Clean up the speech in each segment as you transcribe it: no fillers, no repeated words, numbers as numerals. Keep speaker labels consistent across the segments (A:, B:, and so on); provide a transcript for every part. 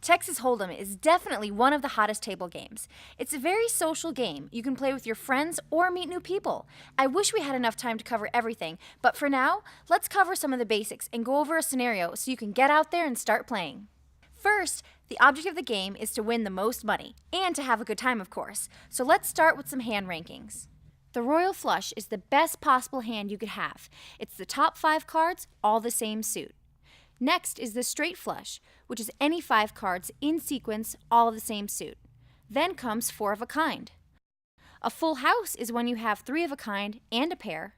A: Texas Hold'em is definitely one of the hottest table games. It's a very social game. You can play with your friends or meet new people. I wish we had enough time to cover everything, but for now, let's cover some of the basics and go over a scenario so you can get out there and start playing. First, the object of the game is to win the most money, and to have a good time, of course. So let's start with some hand rankings. The Royal Flush is the best possible hand you could have. It's the top 5 cards, all the same suit. Next is the Straight Flush, which is any 5 cards in sequence, all of the same suit. Then comes 4 of a kind. A Full House is when you have 3 of a kind and a pair.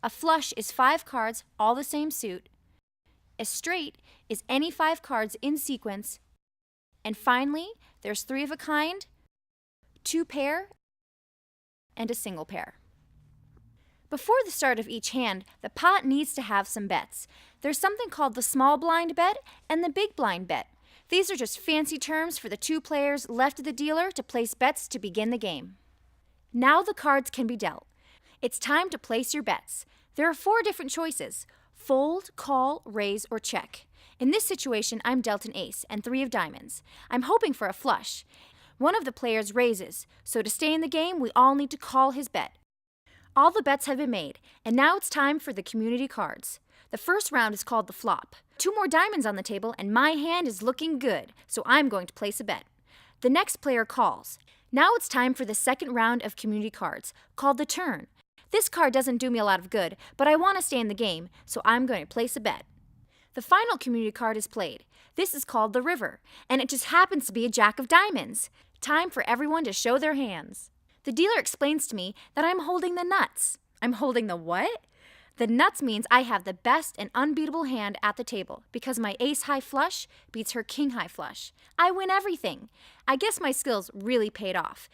A: A Flush is 5 cards, all the same suit. A Straight is any 5 cards in sequence. And finally, there's 3 of a kind, 2 pair, and a single pair. Before the start of each hand, the pot needs to have some bets. There's something called the small blind bet and the big blind bet. These are just fancy terms for the 2 players left of the dealer to place bets to begin the game. Now the cards can be dealt. It's time to place your bets. There are 4 different choices: fold, call, raise, or check. In this situation, I'm dealt an ace and 3 of diamonds. I'm hoping for a flush. One of the players raises, so to stay in the game, we all need to call his bet. All the bets have been made, and now it's time for the community cards. The first round is called the flop. 2 more diamonds on the table, and my hand is looking good, so I'm going to place a bet. The next player calls. Now it's time for the second round of community cards, called the turn. This card doesn't do me a lot of good, but I want to stay in the game, so I'm going to place a bet. The final community card is played. This is called the river, and it just happens to be a jack of diamonds. Time for everyone to show their hands. The dealer explains to me that I'm holding the nuts. I'm holding the what? The nuts means I have the best and unbeatable hand at the table because my ace-high flush beats her king-high flush. I win everything. I guess my skills really paid off.